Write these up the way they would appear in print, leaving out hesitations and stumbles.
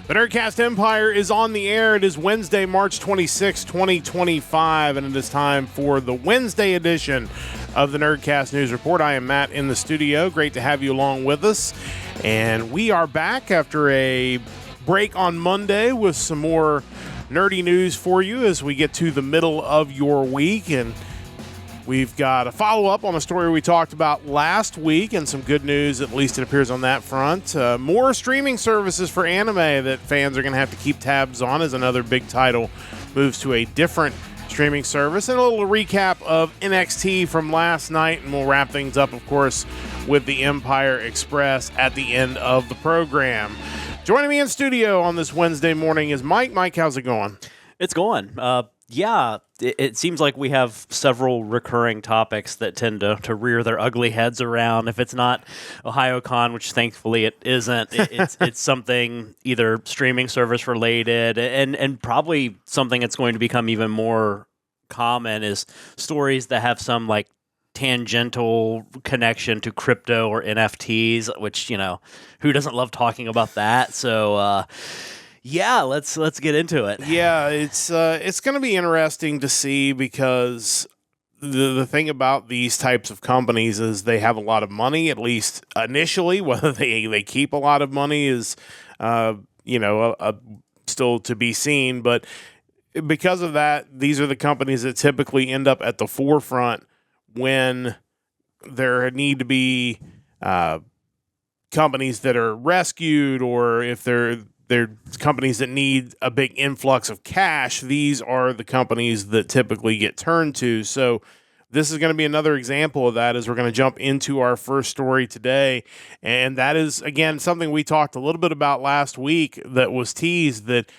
The Nerdcast Empire is on the air. It is Wednesday, March 26, 2025, and it is time for the Wednesday edition of the Nerdcast News Report. I am Matt in the studio. Great to have you along with us. And we are back after a break on Monday with some more nerdy news for you as we get to the middle of your week. And we've got a follow-up on a story we talked about last week and some good news, at least it appears on that front. More streaming services for anime that fans are going to have to keep tabs on as another big title moves to a different streaming service. And a little recap of NXT from last night, and we'll wrap things up, of course, with the Empire Express at the end of the program. Joining me in studio on this Wednesday morning is Mike. Mike, how's it going? It's going. It seems like we have several recurring topics that tend to rear their ugly heads around. If it's not OhioCon, which thankfully it isn't, it's something either streaming service related, and probably something that's going to become even more common is stories that have some like tangential connection to crypto or NFTs, which, you know, who doesn't love talking about that? So, yeah, let's get into it. Yeah, it's going to be interesting to see because the thing about these types of companies is they have a lot of money, at least initially. Whether they keep a lot of money is, still to be seen. But because of that, these are the companies that typically end up at the forefront when there need to be companies that are rescued, or if they're companies that need a big influx of cash. These are the companies that typically get turned to. So this is going to be another example of that as we're going to jump into our first story today. And that is, again, something we talked a little bit about last week that was teased, that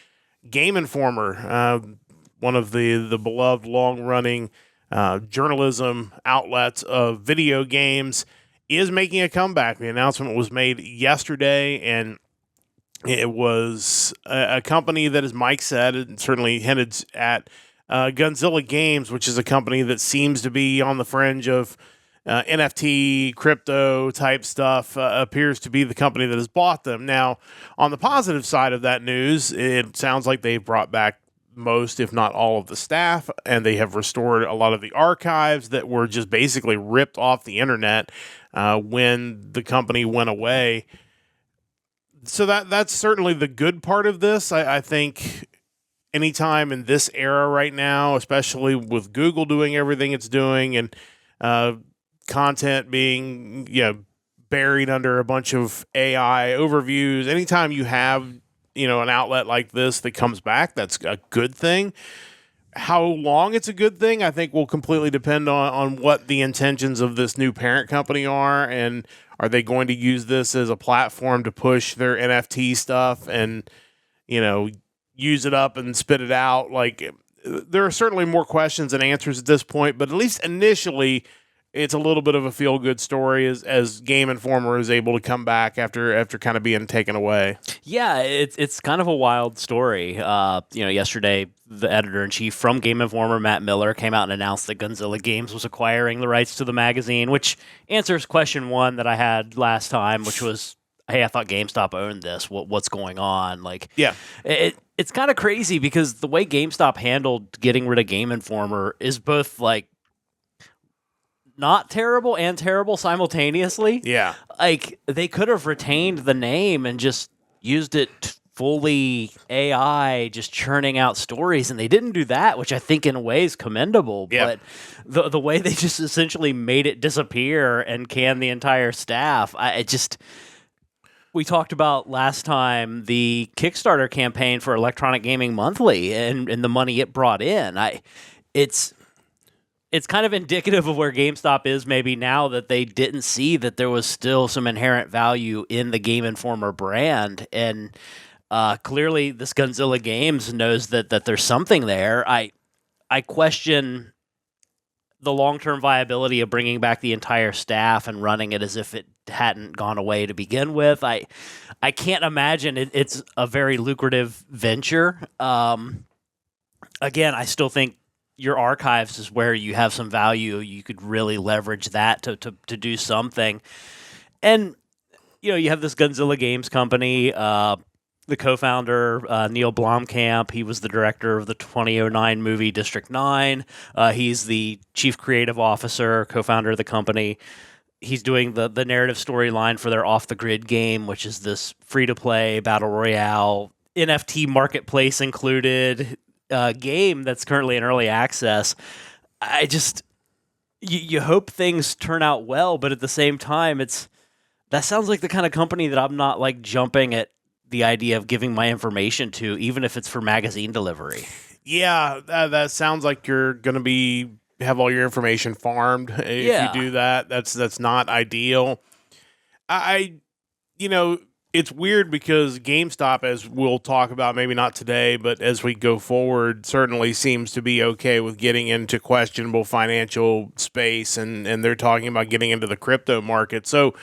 Game Informer, one of the beloved long-running journalism outlets of video games, is making a comeback. The announcement was made yesterday, and it was a company that, as Mike said, it certainly hinted at Gunzilla Games, which is a company that seems to be on the fringe of NFT, crypto type stuff, appears to be the company that has bought them. Now, on the positive side of that news, it sounds like they've brought back most, if not all, of the staff, and they have restored a lot of the archives that were just basically ripped off the internet when the company went away. So that's certainly the good part of this. I think anytime in this era right now, especially with Google doing everything it's doing and content being buried under a bunch of AI overviews, anytime you have an outlet like this that comes back, that's a good thing. How long it's a good thing, I think, will completely depend on what the intentions of this new parent company are, and are they going to use this as a platform to push their NFT stuff and, use it up and spit it out? Like, there are certainly more questions than answers at this point, but at least initially, it's a little bit of a feel-good story as Game Informer is able to come back after kind of being taken away. Yeah, it's kind of a wild story. Yesterday, the editor-in-chief from Game Informer, Matt Miller, came out and announced that Gunzilla Games was acquiring the rights to the magazine, which answers question one that I had last time, which was, hey, I thought GameStop owned this. What's going on? Like, yeah, it's kind of crazy because the way GameStop handled getting rid of Game Informer is both like not terrible and terrible simultaneously. Yeah. Like, they could have retained the name and just used it fully AI, just churning out stories, and they didn't do that, which I think in a way is commendable. Yeah. But the way they just essentially made it disappear and canned the entire staff, we talked about last time the Kickstarter campaign for Electronic Gaming Monthly and the money it brought in. It's kind of indicative of where GameStop is maybe now, that they didn't see that there was still some inherent value in the Game Informer brand. And clearly this Gunzilla Games knows that there's something there. I question the long-term viability of bringing back the entire staff and running it as if it hadn't gone away to begin with. I can't imagine it's a very lucrative venture. Again, I still think your archives is where you have some value. You could really leverage that to do something. And, you have this Godzilla Games company, the co-founder, Neil Blomkamp. He was the director of the 2009 movie District 9. He's the chief creative officer, co-founder of the company. He's doing the narrative storyline for their Off the Grid game, which is this free-to-play battle royale, NFT marketplace included game that's currently in early access. I just, you hope things turn out well, but at the same time, that sounds like the kind of company that I'm not like jumping at the idea of giving my information to, even if it's for magazine delivery. Yeah, that sounds like you're going to have all your information farmed. If you do that, that's not ideal. It's weird because GameStop, as we'll talk about, maybe not today, but as we go forward, certainly seems to be okay with getting into questionable financial space, and they're talking about getting into the crypto market. So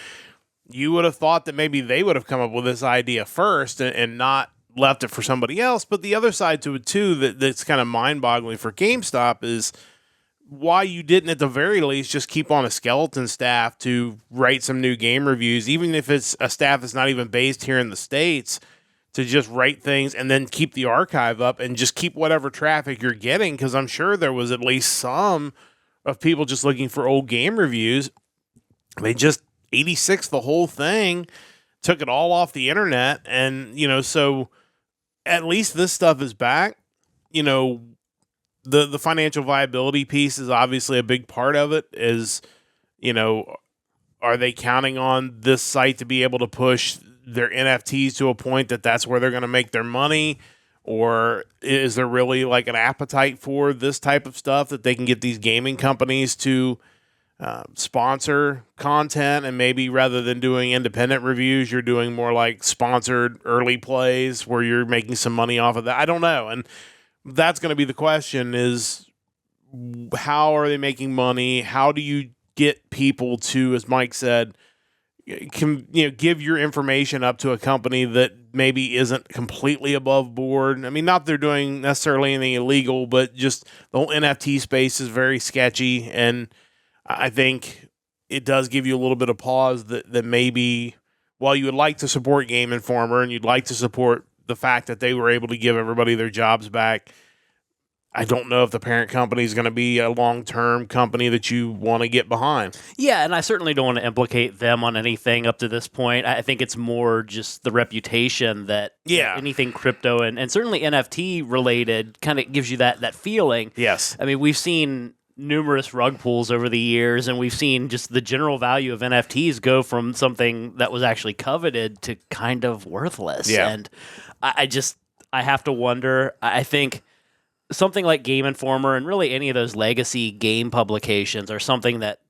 you would have thought that maybe they would have come up with this idea first and not left it for somebody else. But the other side to it, too, that's kind of mind-boggling for GameStop is why you didn't, at the very least, just keep on a skeleton staff to write some new game reviews, even if it's a staff that's not even based here in the States, to just write things and then keep the archive up and just keep whatever traffic you're getting, because I'm sure there was at least some of people just looking for old game reviews. They just 86 the whole thing, took it all off the internet, and, so at least this stuff is back. The financial viability piece is obviously a big part of it. Are they counting on this site to be able to push their NFTs to a point that that's where they're going to make their money? Or is there really like an appetite for this type of stuff that they can get these gaming companies to sponsor content, and maybe rather than doing independent reviews, you're doing more like sponsored early plays where you're making some money off of that? I don't know. And that's going to be the question, is how are they making money? How do you get people to, as Mike said, give your information up to a company that maybe isn't completely above board? I mean, not that they're doing necessarily anything illegal, but just the whole NFT space is very sketchy. And I think it does give you a little bit of pause that maybe while you would like to support Game Informer and you'd like to support the fact that they were able to give everybody their jobs back, I don't know if the parent company is going to be a long-term company that you want to get behind. Yeah, and I certainly don't want to implicate them on anything up to this point. I think it's more just the reputation that anything crypto and certainly NFT related kind of gives you that feeling. Yes. I mean, we've seen numerous rug pulls over the years, and we've seen just the general value of NFTs go from something that was actually coveted to kind of worthless. Yeah. And I have to wonder, I think something like Game Informer and really any of those legacy game publications are something that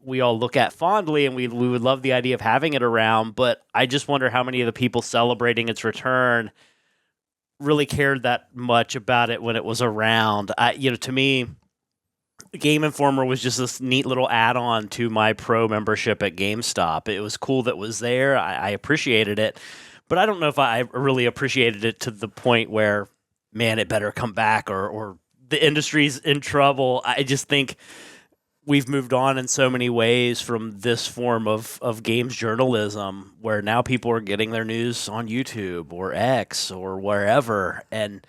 we all look at fondly, and we would love the idea of having it around, but I just wonder how many of the people celebrating its return really cared that much about it when it was around. To me, Game Informer was just this neat little add-on to my pro membership at GameStop. It was cool that it was there. I appreciated it, but I don't know if I really appreciated it to the point where, man, it better come back or the industry's in trouble. I just think we've moved on in so many ways from this form of games journalism, where now people are getting their news on YouTube or X or wherever, and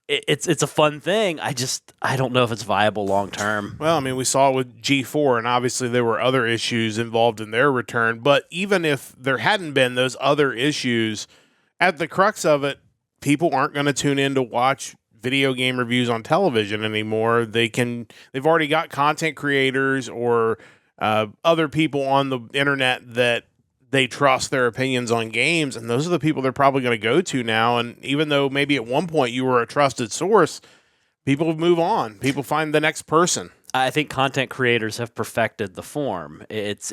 it's a fun thing. I don't know if it's viable long term. Well, I mean, we saw it with G4, and obviously there were other issues involved in their return. But even if there hadn't been those other issues, at the crux of it, people aren't going to tune in to watch video game reviews on television anymore. They've already got content creators or other people on the internet that they trust their opinions on games, and those are the people they're probably going to go to now. And even though maybe at one point you were a trusted source, people move on. People find the next person. I think content creators have perfected the form. It's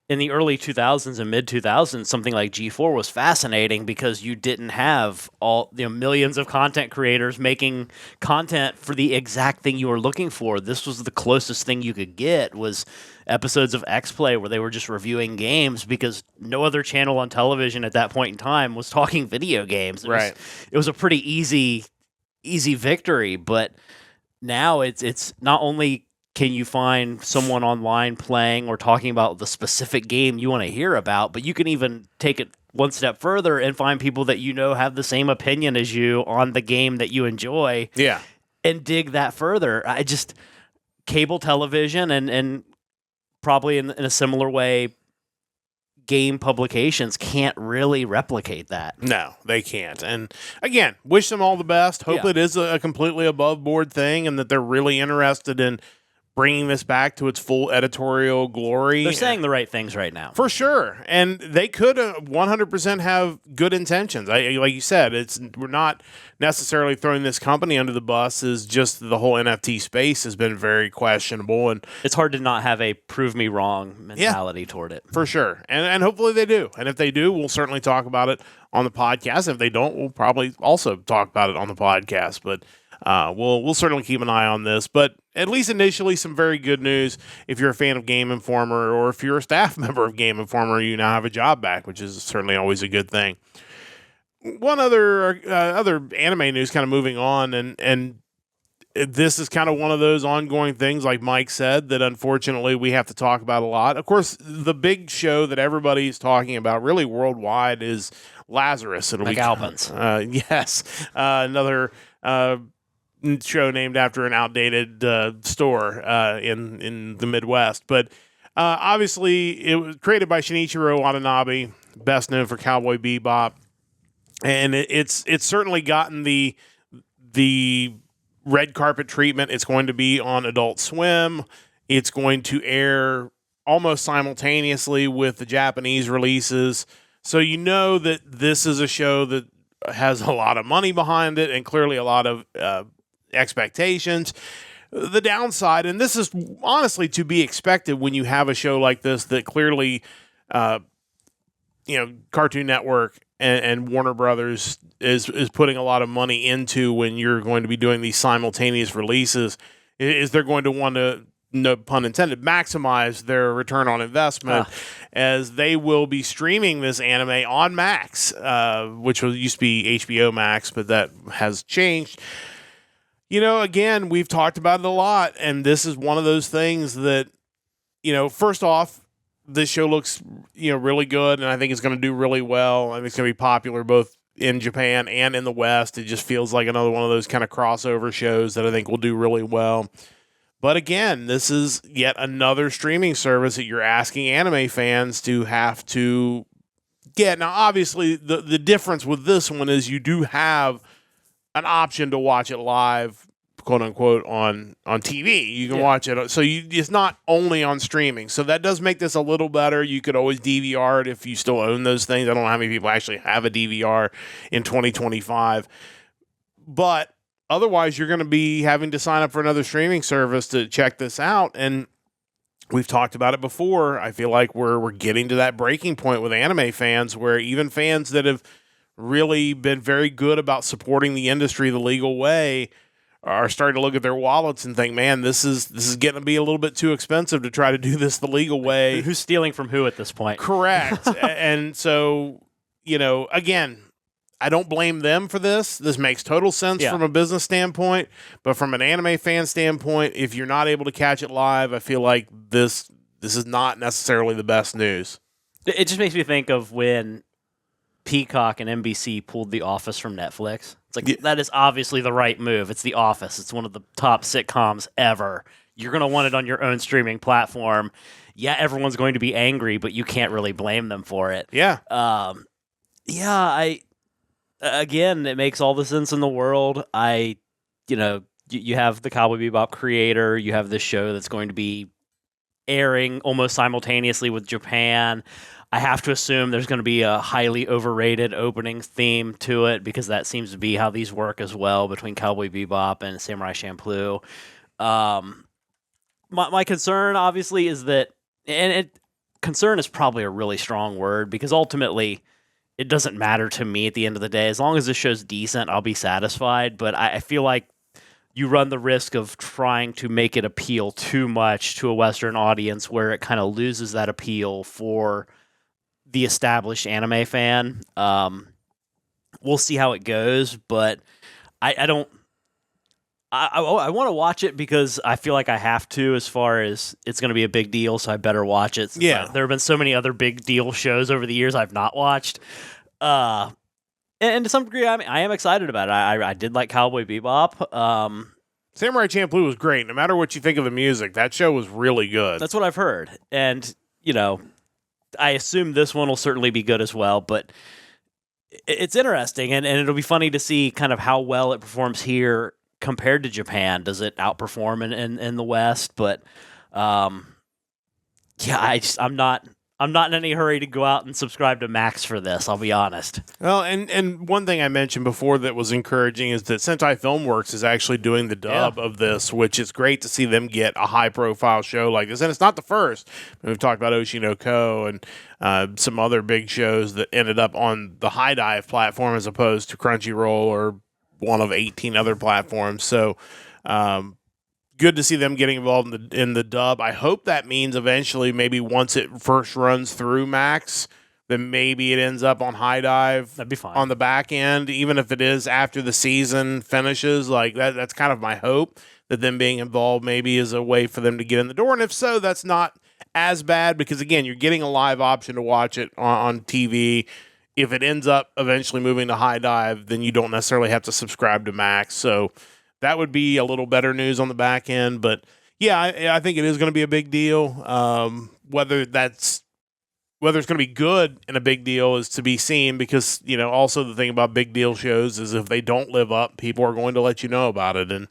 in the early 2000s and mid 2000s, something like G4 was fascinating because you didn't have all millions of content creators making content for the exact thing you were looking for. This was the closest thing you could get was episodes of X-Play where they were just reviewing games because no other channel on television at that point in time was talking video games. It was a pretty easy victory, but now it's not only can you find someone online playing or talking about the specific game you want to hear about, but you can even take it one step further and find people that have the same opinion as you on the game that you enjoy. Yeah. And dig that further. Cable television and probably in a similar way, game publications can't really replicate that. No, they can't. And again, wish them all the best. Hope it is a completely above board thing and that they're really interested in bringing this back to its full editorial glory. They're saying the right things right now. For sure. And they could 100% have good intentions. Like you said, we're not necessarily throwing this company under the bus. Is just the whole NFT space has been very questionable. And it's hard to not have a prove me wrong mentality toward it. For sure. And hopefully they do. And if they do, we'll certainly talk about it on the podcast. If they don't, we'll probably also talk about it on the podcast. But we'll certainly keep an eye on this, but at least initially some very good news. If you're a fan of Game Informer or if you're a staff member of Game Informer, you now have a job back, which is certainly always a good thing. One other anime news kind of moving on, and this is kind of one of those ongoing things, like Mike said, that unfortunately we have to talk about a lot. Of course, the big show that everybody's talking about really worldwide is Lazarus. It'll be Alpins. Yes. Another show named after an outdated store in the Midwest. But obviously, it was created by Shinichiro Watanabe, best known for Cowboy Bebop. And it's certainly gotten the red carpet treatment. It's going to be on Adult Swim. It's going to air almost simultaneously with the Japanese releases. So you know that this is a show that has a lot of money behind it and clearly a lot of expectations. The downside, and this is honestly to be expected when you have a show like this that clearly, Cartoon Network and Warner Brothers is putting a lot of money into when you're going to be doing these simultaneous releases, is they're going to want to, no pun intended, maximize their return on investment as they will be streaming this anime on Max, which used to be HBO Max, but that has changed. Again, we've talked about it a lot, and this is one of those things that, first off, this show looks, really good, and I think it's going to do really well. I think it's going to be popular both in Japan and in the West. It just feels like another one of those kind of crossover shows that I think will do really well. But again, this is yet another streaming service that you're asking anime fans to have to get. Now, obviously, the difference with this one is you do have an option to watch it live, quote unquote, on TV. You can watch it. So it's not only on streaming. So that does make this a little better. You could always DVR it if you still own those things. I don't know how many people actually have a DVR in 2025. But otherwise, you're going to be having to sign up for another streaming service to check this out. And we've talked about it before. I feel like we're getting to that breaking point with anime fans where even fans that have really been very good about supporting the industry the legal way are starting to look at their wallets and think, man, this is getting to be a little bit too expensive to try to do this the legal way. Who's stealing from who at this point? Correct. And so, again, I don't blame them for this. This makes total sense from a business standpoint, but from an anime fan standpoint, if you're not able to catch it live, I feel like this is not necessarily the best news. It just makes me think of when Peacock and NBC pulled The Office from Netflix. It's like, that is obviously the right move. It's The Office. It's one of the top sitcoms ever. You're going to want it on your own streaming platform. Yeah, everyone's going to be angry, but you can't really blame them for it. Yeah. Again, it makes all the sense in the world. You have the Cowboy Bebop creator. You have this show that's going to be airing almost simultaneously with Japan. I have to assume there's going to be a highly overrated opening theme to it because that seems to be how these work as well between Cowboy Bebop and Samurai Champloo. My concern, obviously, is that, and concern is probably a really strong word, because ultimately it doesn't matter to me at the end of the day. As long as the show's decent, I'll be satisfied. But I feel like you run the risk of trying to make it appeal too much to a Western audience, where it kind of loses that appeal for the established anime fan. We'll see how it goes, but I don't. I want to watch it because I feel like I have to, as far as it's going to be a big deal, so I better watch it. Yeah. There have been so many other big deal shows over the years I've not watched. And to some degree, I am excited about it. I did like Cowboy Bebop. Samurai Champloo was great. No matter what you think of the music, that show was really good. That's what I've heard. And, I assume this one will certainly be good as well, but it's interesting, and it'll be funny to see kind of how well it performs here compared to Japan. Does it outperform in the West? But I'm not in any hurry to go out and subscribe to Max for this, I'll be honest. Well, and one thing I mentioned before that was encouraging is that Sentai Filmworks is actually doing the dub of this, which is great to see them get a high-profile show like this. And it's not the first. We've talked about Oshinoko and some other big shows that ended up on the High Dive platform as opposed to Crunchyroll or one of 18 other platforms. So good to see them getting involved in the dub. I hope that means eventually, maybe once it first runs through Max, then maybe it ends up on High Dive. That'd be fine. On the back end, even if it is after the season finishes. Like that's kind of my hope, that them being involved maybe is a way for them to get in the door. And if so, that's not as bad, because again, you're getting a live option to watch it on TV. If it ends up eventually moving to High Dive, then you don't necessarily have to subscribe to Max. So that would be a little better news on the back end. But yeah, I think it is going to be a big deal. Whether it's going to be good and a big deal is to be seen, because, also the thing about big deal shows is if they don't live up, people are going to let you know about it. And,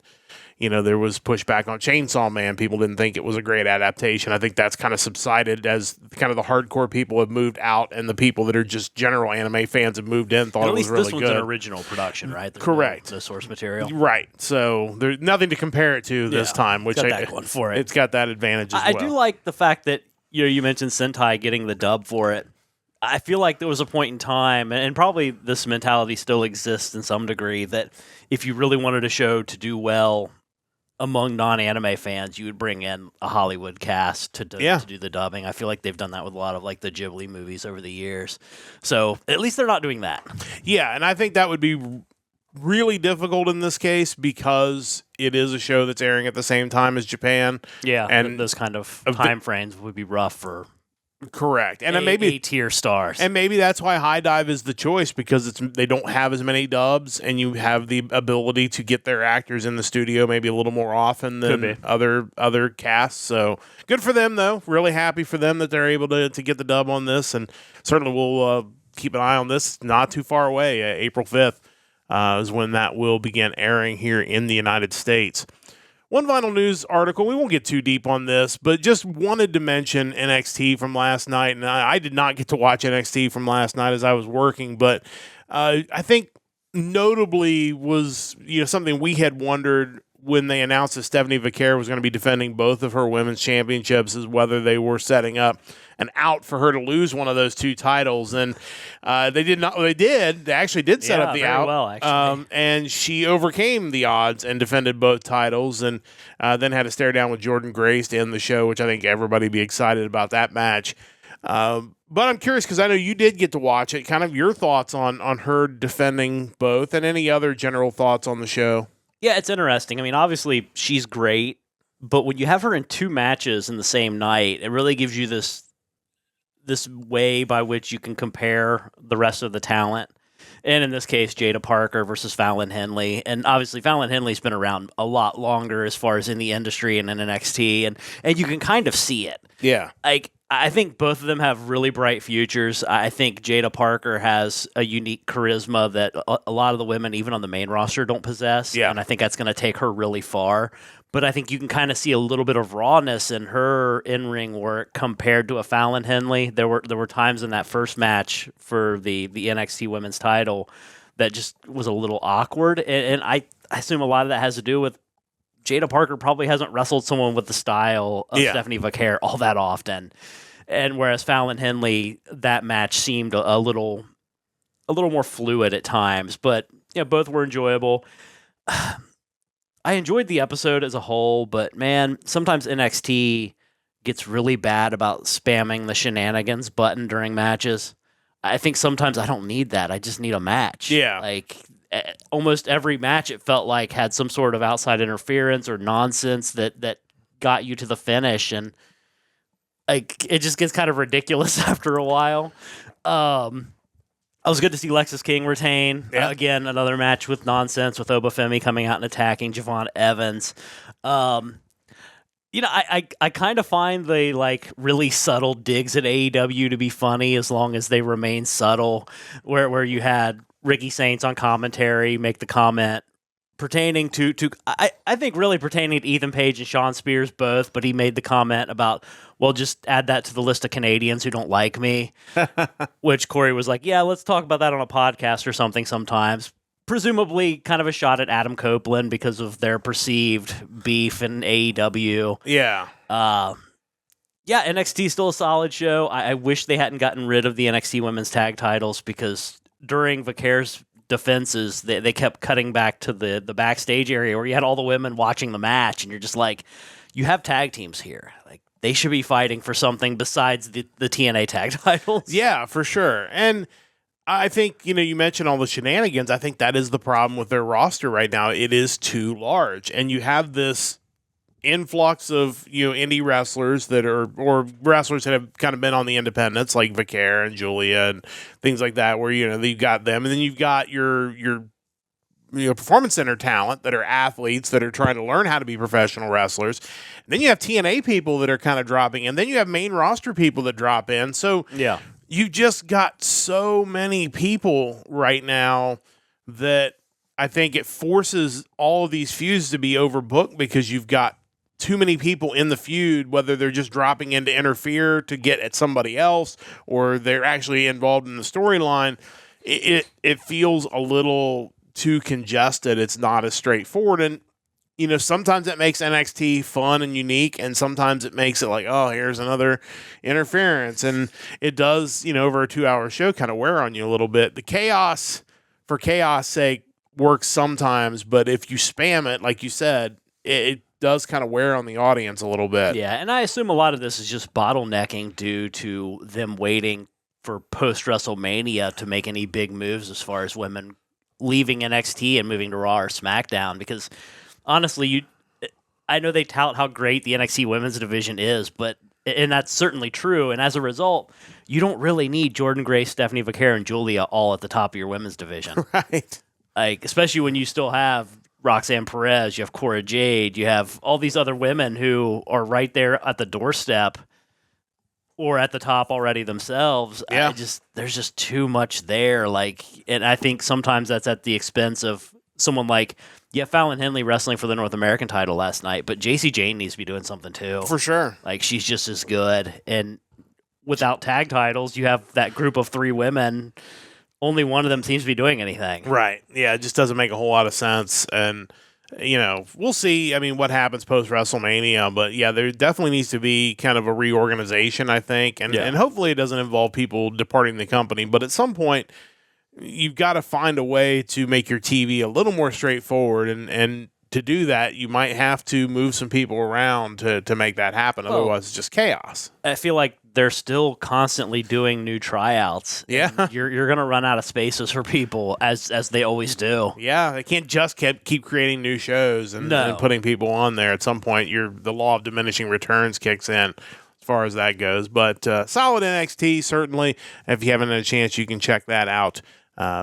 there was pushback on Chainsaw Man. People didn't think it was a great adaptation. I think that's kind of subsided as kind of the hardcore people have moved out, and the people that are just general anime fans have moved in, thought it was really good. At least this one's an original production, right? Correct. The source material. Right. So there's nothing to compare it to this time, which got that going for it. It's got that advantage as well. I do like the fact that you mentioned Sentai getting the dub for it. I feel like there was a point in time, and probably this mentality still exists in some degree, that if you really wanted a show to do well among non-anime fans, you would bring in a Hollywood cast to do the dubbing. I feel like they've done that with a lot of like the Ghibli movies over the years. So at least they're not doing that. Yeah, and I think that would be really difficult in this case, because it is a show that's airing at the same time as Japan. Yeah, and those kind of time frames would be rough for... Correct. And maybe A-tier stars. And maybe that's why High Dive is the choice, because they don't have as many dubs, and you have the ability to get their actors in the studio maybe a little more often than other casts. So good for them, though. Really happy for them that they're able to get the dub on this, and certainly we'll keep an eye on this. Not too far away. April 5th is when that will begin airing here in the United States. One final news article, we won't get too deep on this, but just wanted to mention NXT from last night. And I did not get to watch NXT from last night as I was working, but I think notably was something we had wondered when they announced that Stephanie Vaquer was going to be defending both of her women's championships, is whether they were setting up an out for her to lose one of those two titles. And they did not. They did. They actually did set up the out. Well, actually. And she overcame the odds and defended both titles, and then had to stare down with Jordan Grace to end the show, which I think everybody would be excited about that match. But I'm curious, because I know you did get to watch it, kind of your thoughts on her defending both, and any other general thoughts on the show. Yeah, it's interesting. I mean, obviously, she's great, but when you have her in two matches in the same night, it really gives you this way by which you can compare the rest of the talent. And in this case, Jada Parker versus Fallon Henley. And obviously, Fallon Henley's been around a lot longer as far as in the industry and in NXT, and you can kind of see it. Yeah. I think both of them have really bright futures. I think Jada Parker has a unique charisma that a lot of the women, even on the main roster, don't possess. Yeah. And I think that's going to take her really far. But I think you can kind of see a little bit of rawness in her in-ring work compared to a Fallon Henley. There were times in that first match for the NXT Women's title that just was a little awkward. And I assume a lot of that has to do with Jada Parker probably hasn't wrestled someone with the style of Stephanie Vaquer all that often. And whereas Fallon Henley, that match seemed a little more fluid at times, but both were enjoyable. I enjoyed the episode as a whole, but man, sometimes NXT gets really bad about spamming the shenanigans button during matches. I think sometimes I don't need that. I just need a match. Yeah. Like almost every match, it felt like had some sort of outside interference or nonsense that got you to the finish, and like it just gets kind of ridiculous after a while. I was good to see Lexis King retain. Yeah. Again, another match with nonsense with Obafemi coming out and attacking Javon Evans. I kind of find the like really subtle digs at AEW to be funny as long as they remain subtle. Where you had Ricky Saints on commentary make the comment pertaining to I think really pertaining to Ethan Page and Sean Spears both, but he made the comment about, well, just add that to the list of Canadians who don't like me, which Corey was like, yeah, let's talk about that on a podcast or something sometimes. Presumably kind of a shot at Adam Copeland because of their perceived beef in AEW. Yeah. NXT is still a solid show. I wish they hadn't gotten rid of the NXT women's tag titles because during Vaquer's defenses, they kept cutting back to the backstage area where you had all the women watching the match, and you're just like, you have tag teams here. Like, they should be fighting for something besides the TNA tag titles. Yeah, for sure. And I think, you mentioned all the shenanigans. I think that is the problem with their roster right now. It is too large. And you have this influx of, indie wrestlers that are, or wrestlers that have kind of been on the independents, like Vaquer and Julia and things like that, where, you've got them. And then you've got your performance center talent that are athletes that are trying to learn how to be professional wrestlers. And then you have TNA people that are kind of dropping in. Then you have main roster people that drop in. So yeah, you just got so many people right now that I think it forces all of these feuds to be overbooked because you've got too many people in the feud, whether they're just dropping in to interfere to get at somebody else or they're actually involved in the storyline. It feels a little too congested. It's not as straightforward. And, sometimes it makes NXT fun and unique, and sometimes it makes it like, oh, here's another interference. And it does, over a 2-hour show kind of wear on you a little bit. The chaos, for chaos sake, works sometimes, but if you spam it, like you said, it does kind of wear on the audience a little bit. Yeah, and I assume a lot of this is just bottlenecking due to them waiting for post-WrestleMania to make any big moves as far as women leaving NXT and moving to Raw or SmackDown, because honestly, I know they tout how great the NXT women's division is, and that's certainly true, and as a result, you don't really need Jordynne Grace, Stephanie Vaquer, and Julia all at the top of your women's division. Right. Like, especially when you still have Roxanne Perez, you have Cora Jade, you have all these other women who are right there at the doorstep or at the top already themselves. Yeah. There's just too much there. Like, and I think sometimes that's at the expense of someone like, Fallon Henley wrestling for the North American title last night, but JC Jane needs to be doing something too. For sure. Like, she's just as good. And without tag titles, you have that group of 3 women. Only one of them seems to be doing anything. Right. Yeah, it just doesn't make a whole lot of sense. And, we'll see, what happens post-WrestleMania. But, yeah, there definitely needs to be kind of a reorganization, I think. And hopefully it doesn't involve people departing the company. But at some point, you've got to find a way to make your TV a little more straightforward. And to do that, you might have to move some people around to make that happen. Otherwise, it's just chaos. I feel like they're still constantly doing new tryouts. Yeah. You're going to run out of spaces for people, as they always do. Yeah, they can't just keep creating new shows and putting people on there. At some point, the law of diminishing returns kicks in as far as that goes. But solid NXT, certainly. If you haven't had a chance, you can check that out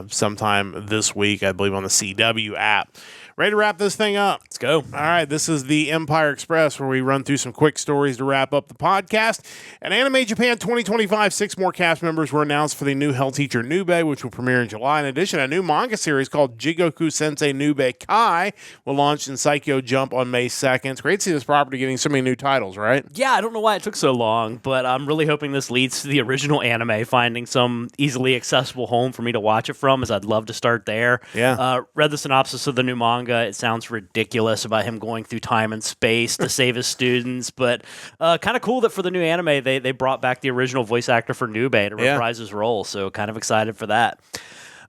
sometime this week, I believe, on the CW app. Ready to wrap this thing up? Let's go. All right, this is the Empire Express, where we run through some quick stories to wrap up the podcast. At Anime Japan 2025, 6 more cast members were announced for the new Hell Teacher Nube, which will premiere in July. In addition, a new manga series called Jigoku Sensei Nube Kai will launch in Saikyo Jump on May 2nd. It's great to see this property getting so many new titles, right? Yeah, I don't know why it took so long, but I'm really hoping this leads to the original anime finding some easily accessible home for me to watch watch it from, is I'd love to start there. Yeah. Read the synopsis of the new manga. It sounds ridiculous about him going through time and space to save his students, but kind of cool that for the new anime, they brought back the original voice actor for Nube to reprise his role, so kind of excited for that.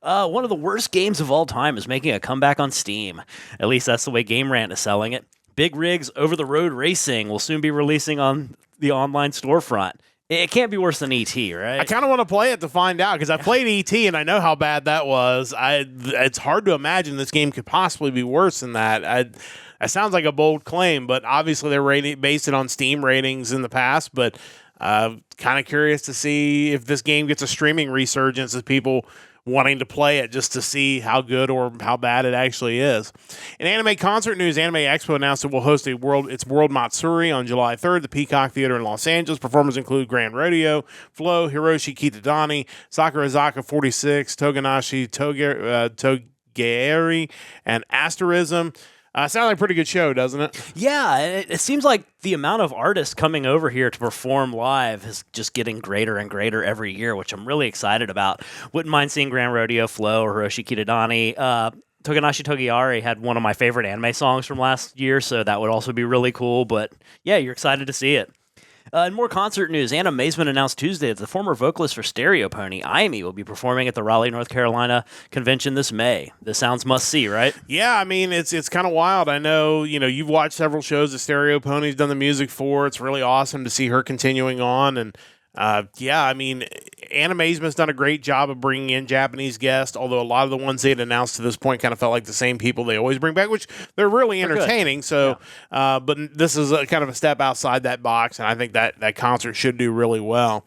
One of the worst games of all time is making a comeback on Steam. At least that's the way Game Rant is selling it. Big Rigs Over-the-Road Racing will soon be releasing on the online storefront. It can't be worse than E.T., right? I kind of want to play it to find out, because I played E.T. and I know how bad that was. It's hard to imagine this game could possibly be worse than that. That sounds like a bold claim, but obviously they're based it on Steam ratings in the past, but kind of curious to see if this game gets a streaming resurgence of people wanting to play it just to see how good or how bad it actually is. In anime concert news, Anime Expo announced it will host its World Matsuri on July 3rd, the Peacock Theater in Los Angeles. Performers include Grand Rodeo, Flow, Hiroshi Kitadani, Sakurazaka 46, Toganashi Togeiri, and Asterism. Sounds like a pretty good show, doesn't it? Yeah, it seems like the amount of artists coming over here to perform live is just getting greater and greater every year, which I'm really excited about. Wouldn't mind seeing Grand Rodeo, Flow, or Hiroshi Kitadani. Toganashi Togiari had one of my favorite anime songs from last year, so that would also be really cool. But yeah, you're excited to see it. In more concert news, Anna Mazeman announced Tuesday that the former vocalist for Stereo Pony, Aimi, will be performing at the Raleigh, North Carolina convention this May. This sounds must-see, right? Yeah, I mean, it's kind of wild. I know, you've watched several shows that Stereo Pony's done the music for. It's really awesome to see her continuing on, and I mean, Anna Mazeman's done a great job of bringing in Japanese guests, although a lot of the ones they had announced to this point kind of felt like the same people they always bring back, which they're really entertaining. So, but this is a kind of a step outside that box, and I think that concert should do really well.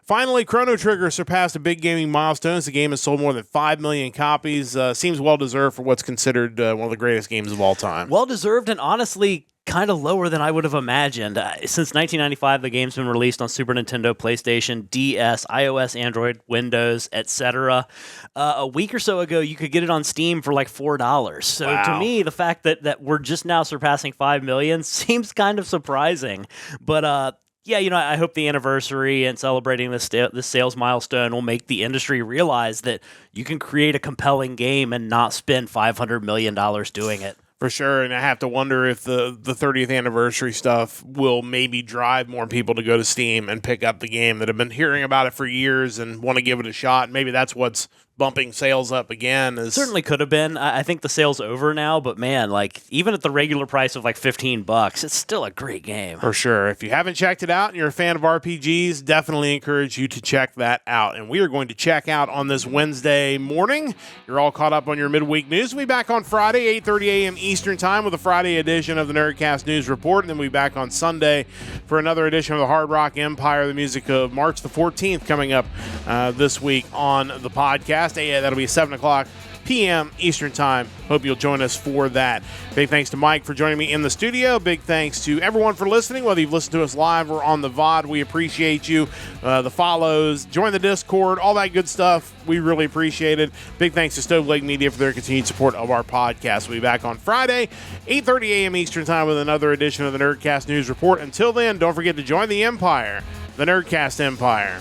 Finally, Chrono Trigger surpassed a big gaming milestone. The game has sold more than 5 million copies. Seems well-deserved for what's considered one of the greatest games of all time. Well-deserved, and honestly kind of lower than I would have imagined. Since 1995, the game's been released on Super Nintendo, PlayStation, DS, iOS, Android, Windows, etc. A week or so ago, you could get it on Steam for like $4. So to me, the fact that we're just now surpassing 5 million seems kind of surprising. But I hope the anniversary and celebrating this sales milestone will make the industry realize that you can create a compelling game and not spend $500 million doing it. For sure, and I have to wonder if the 30th anniversary stuff will maybe drive more people to go to Steam and pick up the game that have been hearing about it for years and want to give it a shot. Maybe that's what's bumping sales up again. Certainly could have been. I think the sale's over now, but man, like even at the regular price of like $15, it's still a great game. For sure. If you haven't checked it out and you're a fan of RPGs, definitely encourage you to check that out. And we are going to check out on this Wednesday morning. You're all caught up on your midweek news. We'll be back on Friday, 8:30 a.m. Eastern Time with a Friday edition of the Nerdcast News Report. And then we'll be back on Sunday for another edition of the Hard Rock Empire, the music of March the 14th coming up this week on the podcast. That'll be 7 o'clock p.m. Eastern Time. Hope you'll join us for that. Big thanks to Mike for joining me in the studio. Big thanks to everyone for listening, whether you've listened to us live or on the VOD. We appreciate you. The follows, join the Discord, all that good stuff. We really appreciate it. Big thanks to Stove Lake Media for their continued support of our podcast. We'll be back on Friday, 8:30 a.m. Eastern Time with another edition of the Nerdcast News Report. Until then, don't forget to join the Empire, the Nerdcast Empire.